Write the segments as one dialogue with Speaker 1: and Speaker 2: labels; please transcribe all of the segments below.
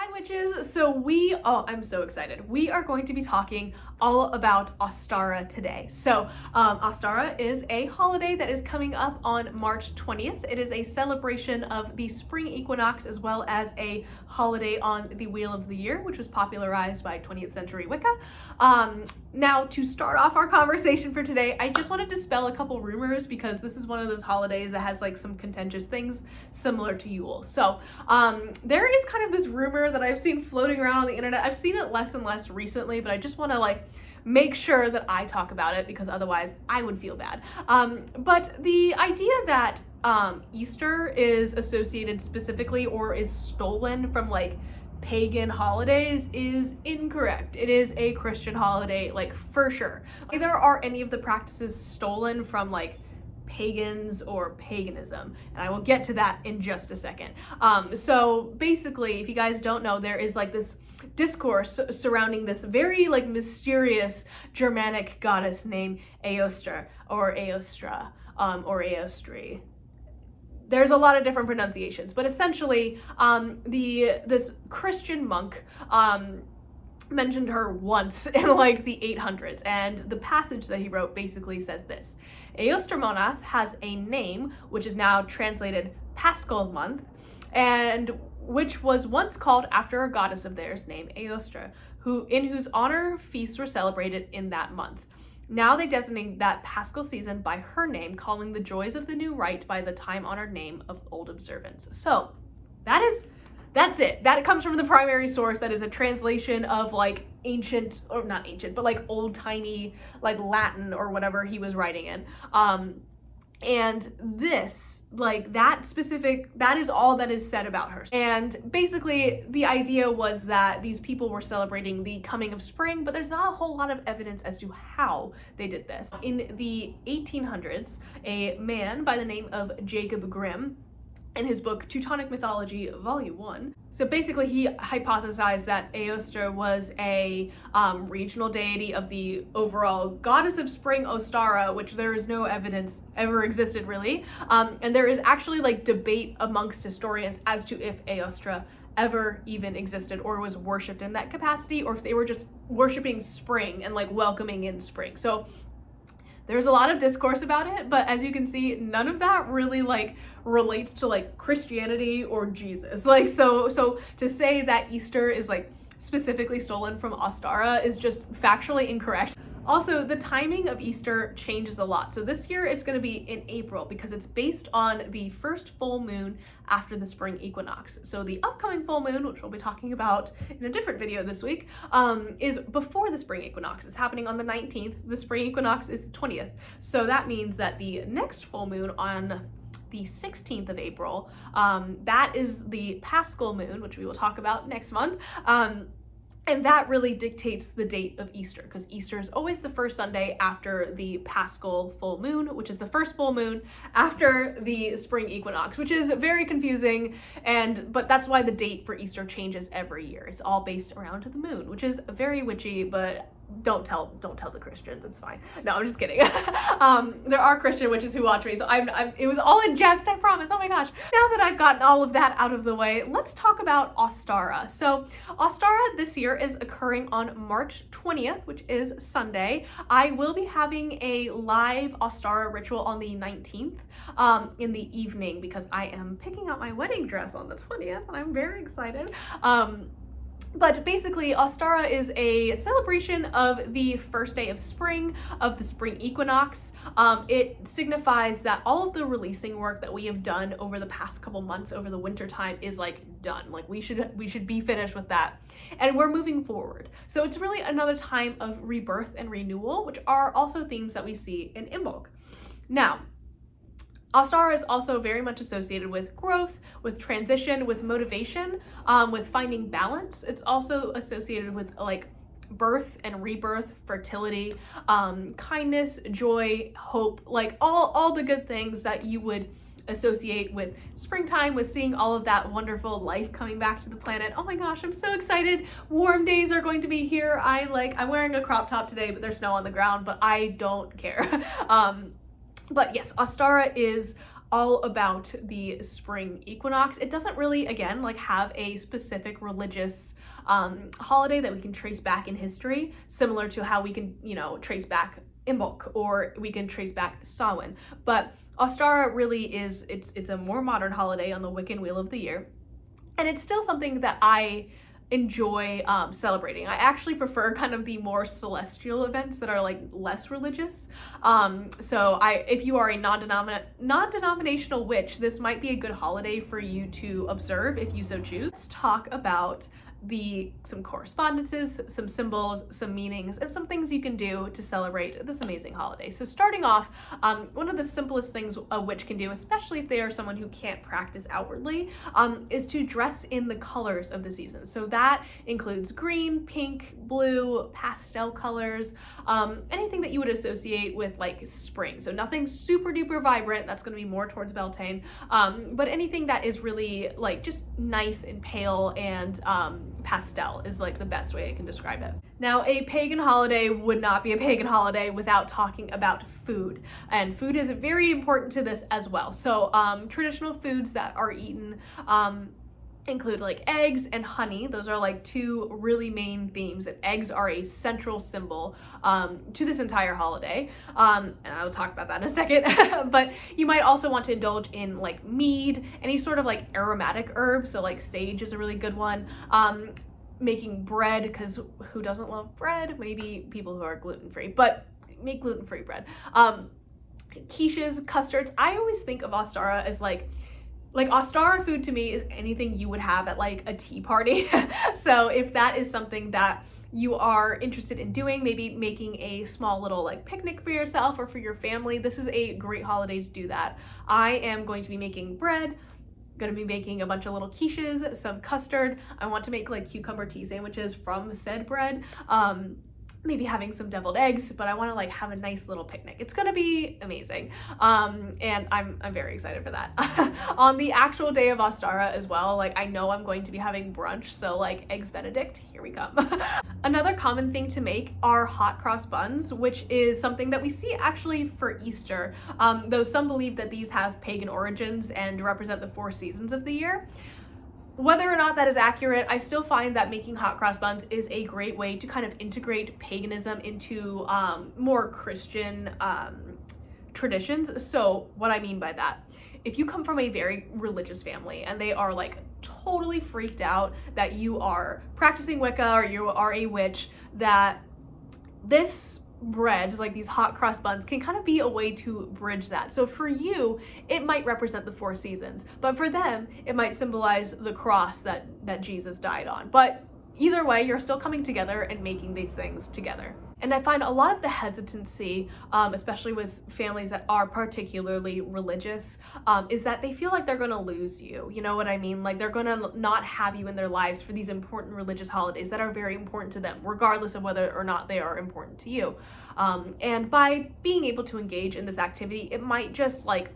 Speaker 1: Hi witches! I'm so excited. We are going to be talking all about Ostara today. Ostara is a holiday that is coming up on March 20th. It is a celebration of the spring equinox as well as a holiday on the Wheel of the Year, which was popularized by 20th century Wicca. Now, to start off our conversation for today, I just want to dispel a couple rumors because this is one of those holidays that has like some contentious things similar to Yule. There is kind of this rumor that I've seen floating around on the internet. I've seen it less and less recently, but I just want to make sure that I talk about it because otherwise I would feel bad. But the idea that Easter is associated specifically or is stolen from pagan holidays is incorrect. It is a Christian holiday, for sure. Neither are any of the practices stolen from pagans or paganism, and I will get to that in just a second. So basically, if you guys don't know, there is this discourse surrounding this very mysterious Germanic goddess named Eostre or Eostra or Eostri. There's a lot of different pronunciations, but essentially this Christian monk mentioned her once in the 800s, and the passage that he wrote basically says this: Eostermonath has a name which is now translated Paschal month, and which was once called after a goddess of theirs named Eostre, in whose honor feasts were celebrated in that month. Now they designate that Paschal season by her name, calling the joys of the new rite by the time-honored name of old observance. So that's it. That comes from the primary source. That is a translation of ancient, or not ancient, but old-timey Latin or whatever he was writing in. And this, that is all that is said about her. And basically the idea was that these people were celebrating the coming of spring, but there's not a whole lot of evidence as to how they did this. In the 1800s, a man by the name of Jacob Grimm, in his book Teutonic Mythology, Volume 1. So basically he hypothesized that Eostre was a regional deity of the overall goddess of spring Ostara, which there is no evidence ever existed really. And there is actually debate amongst historians as to if Eostre ever even existed or was worshipped in that capacity, or if they were just worshiping spring and welcoming in spring. So there's a lot of discourse about it, but as you can see, none of that really relates to Christianity or Jesus. So to say that Easter is specifically stolen from Ostara is just factually incorrect. Also, the timing of Easter changes a lot. So this year it's going to be in April because it's based on the first full moon after the spring equinox. So the upcoming full moon, which we'll be talking about in a different video this week, is before the spring equinox. It's happening on the 19th. The spring equinox is the 20th. So that means that the next full moon on the 16th of April, that is the Paschal moon, which we will talk about next month. And that really dictates the date of Easter, because Easter is always the first Sunday after the Paschal full moon, which is the first full moon after the spring equinox, which is very confusing, but that's why the date for Easter changes every year. It's all based around the moon, which is very witchy, but don't tell the Christians, it's fine. No, I'm just kidding. There are Christian witches who watch me, so it was all in jest, I promise. Oh my gosh. Now that I've gotten all of that out of the way, let's talk about Ostara. So Ostara this year is occurring on March 20th, which is Sunday. I will be having a live Ostara ritual on the 19th in the evening because I am picking out my wedding dress on the 20th and I'm very excited. But basically, Ostara is a celebration of the first day of spring, of the spring equinox. It signifies that all of the releasing work that we have done over the past couple months over the winter time is done. We should be finished with that. And we're moving forward. So it's really another time of rebirth and renewal, which are also themes that we see in Imbolc. Now, Ostara is also very much associated with growth, with transition, with motivation, with finding balance. It's also associated with birth and rebirth, fertility, kindness, joy, hope, all the good things that you would associate with springtime, with seeing all of that wonderful life coming back to the planet. Oh my gosh, I'm so excited. Warm days are going to be here. I'm wearing a crop top today, but there's snow on the ground, but I don't care. But yes, Ostara is all about the spring equinox. It doesn't really, again, like have a specific religious holiday that we can trace back in history, similar to how we can, trace back Imbolc, or we can trace back Samhain. But Ostara really is, it's a more modern holiday on the Wiccan Wheel of the Year. And it's still something that I enjoy celebrating. I actually prefer kind of the more celestial events that are like less religious. So if you are a non-denominational witch, this might be a good holiday for you to observe if you so choose. Let's talk about some correspondences, some symbols, some meanings, and some things you can do to celebrate this amazing holiday. So starting off, one of the simplest things a witch can do, especially if they are someone who can't practice outwardly, is to dress in the colors of the season. So that includes green, pink, blue, pastel colors, anything that you would associate with like spring. So nothing super duper vibrant, that's going to be more towards Beltane, but anything that is really like just nice and pale and pastel is like the best way I can describe it. Now, a pagan holiday would not be a pagan holiday without talking about food, and food is very important to this as well. So traditional foods that are eaten include like eggs and honey. Those are like two really main themes, and eggs are a central symbol to this entire holiday. And I'll talk about that in a second. But you might also want to indulge in like mead, any sort of like aromatic herb. So like sage is a really good one. Making bread, because who doesn't love bread? Maybe people who are gluten-free, but make gluten-free bread. Quiches, custards. I always think of Ostara as like Ostara food to me is anything you would have at like a tea party. So if that is something that you are interested in doing, maybe making a small little like picnic for yourself or for your family, this is a great holiday to do that. I am going to be making bread, going to be making a bunch of little quiches, some custard. I want to make like cucumber tea sandwiches from said bread. Maybe having some deviled eggs, but I want to like have a nice little picnic. It's gonna be amazing, and I'm very excited for that. On the actual day of Ostara as well, like I know I'm going to be having brunch, so like eggs Benedict, here we come. Another common thing to make are hot cross buns, which is something that we see actually for Easter, though some believe that these have pagan origins and represent the 4 seasons of the year. Whether or not that is accurate, I still find that making hot cross buns is a great way to kind of integrate paganism into more Christian traditions. So what I mean by that, if you come from a very religious family and they are like totally freaked out that you are practicing Wicca or you are a witch, that this bread, like these hot cross buns, can kind of be a way to bridge that. So for you, it might represent the 4 seasons, but for them, it might symbolize the cross that Jesus died on. But either way, you're still coming together and making these things together. And I find a lot of the hesitancy, especially with families that are particularly religious, is that they feel like they're going to lose you. You know what I mean? Like they're going to not have you in their lives for these important religious holidays that are very important to them, regardless of whether or not they are important to you. And by being able to engage in this activity, it might just like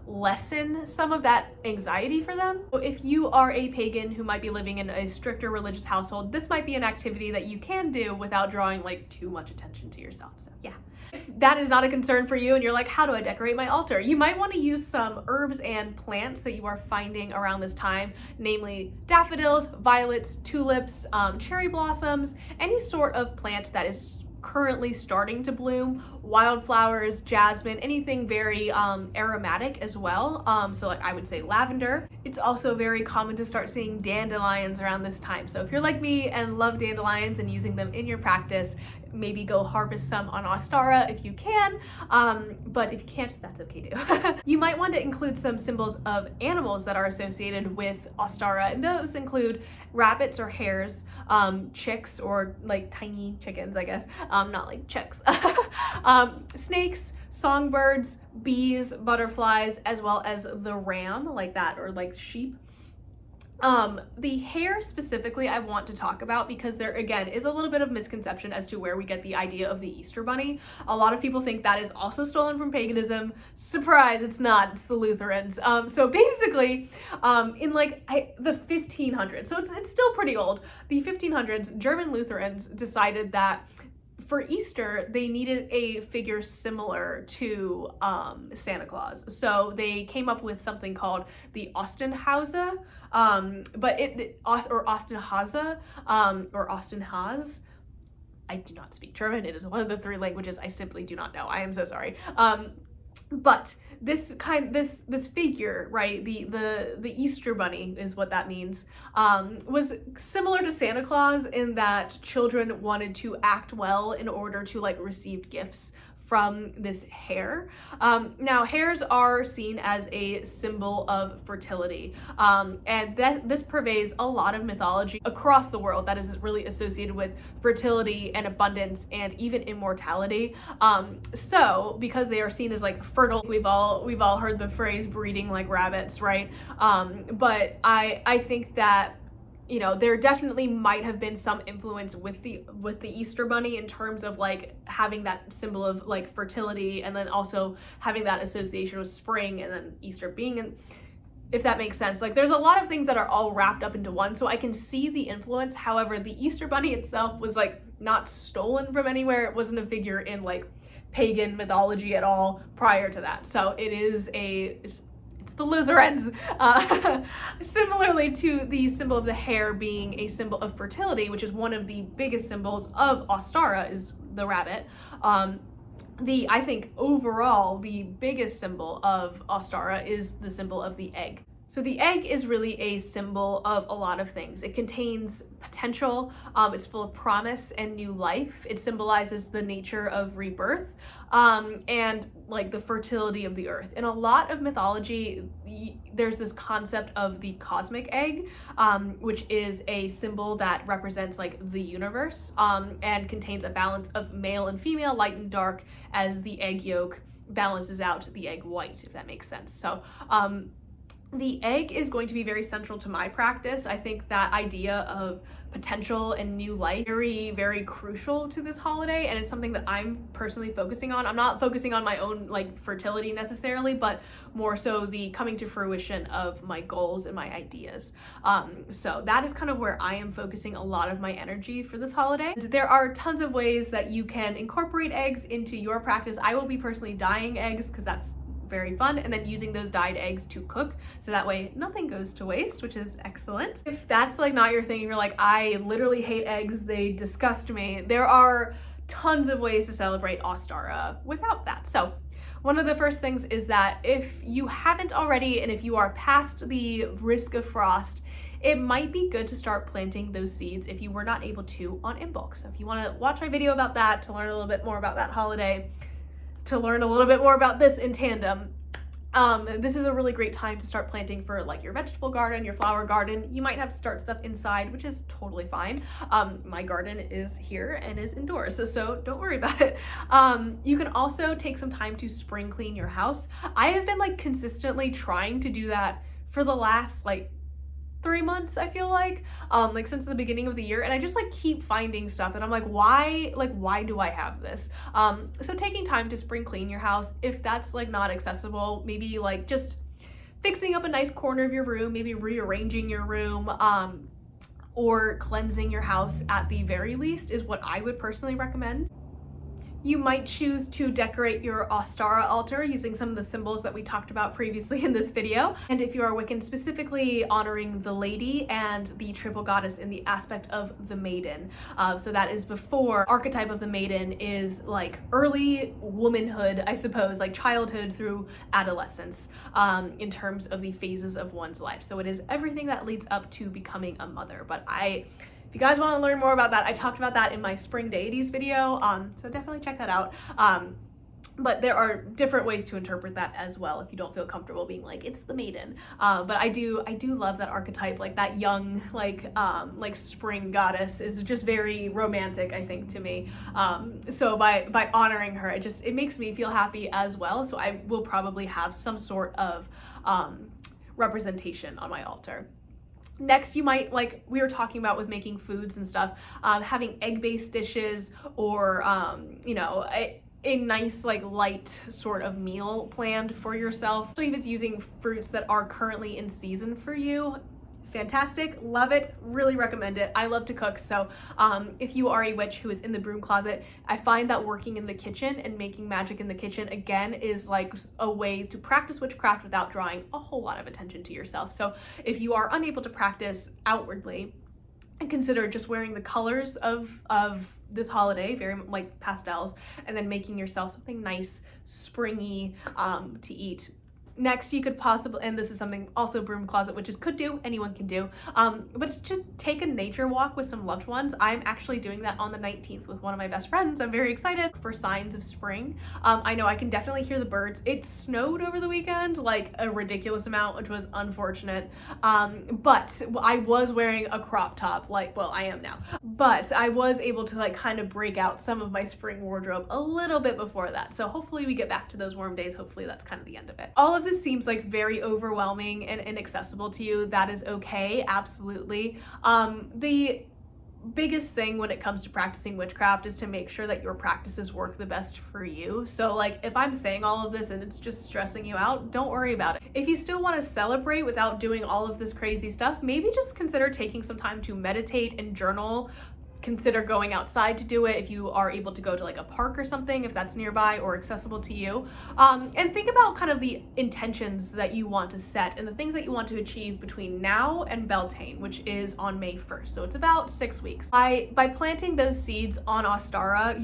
Speaker 1: lessen some of that anxiety for them. If you are a pagan who might be living in a stricter religious household, this might be an activity that you can do without drawing like too much attention to yourself. So yeah. If that is not a concern for you and you're like, how do I decorate my altar? You might want to use some herbs and plants that you are finding around this time, namely daffodils, violets, tulips, cherry blossoms, any sort of plant that is currently starting to bloom, wildflowers, jasmine, anything very aromatic as well. So like I would say lavender. It's also very common to start seeing dandelions around this time. So if you're like me and love dandelions and using them in your practice, maybe go harvest some on Ostara if you can, but if you can't, that's okay too. You might want to include some symbols of animals that are associated with Ostara, and those include rabbits or hares, chicks or like tiny chickens, I guess, not like chicks, snakes, songbirds, bees, butterflies, as well as the ram, like that, or like sheep. The hare specifically I want to talk about because there again is a little bit of misconception as to where we get the idea of the Easter bunny. A lot of people think that is also stolen from paganism. Surprise, it's not, it's the Lutherans. So basically, in like the 1500s, so it's still pretty old, the 1500s, German Lutherans decided that for Easter, they needed a figure similar to Santa Claus. So they came up with something called the Ostenhase, or Ostenhase, or Ostenhase. I do not speak German. It is one of the 3 languages I simply do not know. I am so sorry. But this figure, right, the Easter bunny is what that means, was similar to Santa Claus in that children wanted to act well in order to like receive gifts from this hare. Now, hares are seen as a symbol of fertility, and this pervades a lot of mythology across the world that is really associated with fertility and abundance and even immortality. So because they are seen as like fertile, we've all heard the phrase breeding like rabbits, right? But I think that, you know, there definitely might have been some influence with the Easter bunny in terms of like having that symbol of like fertility, and then also having that association with spring, and then Easter being in, if that makes sense. Like there's a lot of things that are all wrapped up into one, so I can see the influence. However, the Easter bunny itself was like not stolen from anywhere. It wasn't a figure in like pagan mythology at all prior to that. So it is it's the Lutherans. Similarly to the symbol of the hare being a symbol of fertility, which is one of the biggest symbols of Ostara, is the rabbit. I think overall the biggest symbol of Ostara is the symbol of the egg. So the egg is really a symbol of a lot of things. It contains potential, it's full of promise and new life. It symbolizes the nature of rebirth, and like the fertility of the earth. In a lot of mythology, there's this concept of the cosmic egg, which is a symbol that represents like the universe, and contains a balance of male and female, light and dark, as the egg yolk balances out the egg white, if that makes sense. So the egg is going to be very central to my practice. I think that idea of potential and new life very, very crucial to this holiday, and it's something that I'm personally focusing on. I'm not focusing on my own like fertility necessarily, but more so the coming to fruition of my goals and my ideas. So that is kind of where I am focusing a lot of my energy for this holiday. And there are tons of ways that you can incorporate eggs into your practice. I will be personally dyeing eggs because that's very fun, and then using those dyed eggs to cook, so that way nothing goes to waste, which is excellent. If that's like not your thing, you're like, I literally hate eggs, they disgust me, there are tons of ways to celebrate Ostara without that. So one of the first things is that if you haven't already, and if you are past the risk of frost, it might be good to start planting those seeds if you were not able to on Inbox. So if you want to watch my video about that to learn a little bit more about that holiday, to learn a little bit more about this in tandem, this is a really great time to start planting for like your vegetable garden, your flower garden. You might have to start stuff inside, which is totally fine. My garden is here and is indoors, so don't worry about it. You can also take some time to spring clean your house. I have been like consistently trying to do that for the last like 3 months, I feel like since the beginning of the year, and I just like keep finding stuff that I'm like, why do I have this? So taking time to spring clean your house, if that's like not accessible, maybe like just fixing up a nice corner of your room, maybe rearranging your room, or cleansing your house at the very least is what I would personally recommend. You might choose to decorate your Ostara altar using some of the symbols that we talked about previously in this video. And if you are Wiccan, specifically honoring the lady and the triple goddess in the aspect of the maiden. So that is before archetype of the maiden is like early womanhood, I suppose, like childhood through adolescence, in terms of the phases of one's life. So it is everything that leads up to becoming a mother. But if you guys want to learn more about that, I talked about that in my Spring Deities video, so definitely check that out. But there are different ways to interpret that as well if you don't feel comfortable being like, it's the maiden. But I do love that archetype, like that young, like spring goddess is just very romantic, I think, to me. So by honoring her, it makes me feel happy as well. So I will probably have some sort of representation on my altar. Next, you might, like we were talking about with making foods and stuff, having egg-based dishes, or a nice like light sort of meal planned for yourself. So if it's using fruits that are currently in season for you, fantastic, love it, really recommend it. I love to cook, so if you are a witch who is in the broom closet, I find that working in the kitchen and making magic in the kitchen, again, is like a way to practice witchcraft without drawing a whole lot of attention to yourself. So if you are unable to practice outwardly, and consider just wearing the colors of this holiday, very like pastels, and then making yourself something nice, springy to eat. Next, you could possibly, and this is something also broom closet witches could do, anyone can do, but it's just take a nature walk with some loved ones. I'm actually doing that on the 19th with one of my best friends. I'm very excited for signs of spring. I know I can definitely hear the birds. It snowed over the weekend, like a ridiculous amount, which was unfortunate, but I was wearing a crop top, like, well, I am now, but I was able to like kind of break out some of my spring wardrobe a little bit before that. So hopefully we get back to those warm days. Hopefully that's kind of the end of it. All of this seems like very overwhelming and inaccessible to you. That is okay, absolutely. The biggest thing when it comes to practicing witchcraft is to make sure that your practices work the best for you. So like if I'm saying all of this and it's just stressing you out, don't worry about it. If you still want to celebrate without doing all of this crazy stuff, maybe just consider taking some time to meditate and journal. Consider going outside to do it if you are able to go to like a park or something, if that's nearby or accessible to you. And think about kind of the intentions that you want to set and the things that you want to achieve between now and Beltane, which is on May 1st. So it's about 6 weeks. By planting those seeds on Ostara,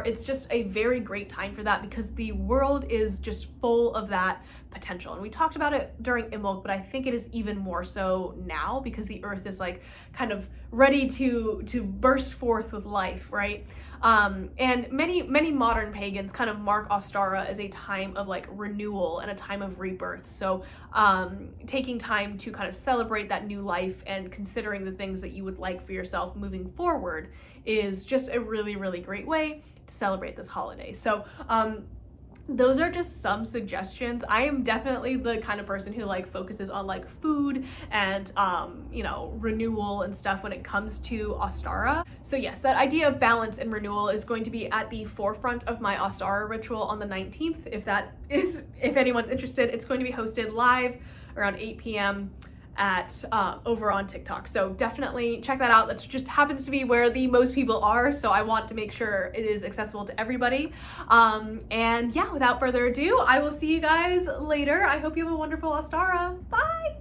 Speaker 1: it's just a very great time for that because the world is just full of that potential. And we talked about it during Imbolc, but I think it is even more so now because the earth is like kind of ready to burst forth with life, right? And many modern pagans kind of mark Ostara as a time of like renewal and a time of rebirth. So taking time to kind of celebrate that new life and considering the things that you would like for yourself moving forward is just a really, really great way to celebrate this holiday. So those are just some suggestions. I am definitely the kind of person who like focuses on like food and renewal and stuff when it comes to Ostara. So yes, that idea of balance and renewal is going to be at the forefront of my Ostara ritual on the 19th. If anyone's interested, it's going to be hosted live around 8 p.m. at over on TikTok. So definitely check that out. That just happens to be where the most people are. So I want to make sure it is accessible to everybody. And yeah, without further ado, I will see you guys later. I hope you have a wonderful Ostara. Bye.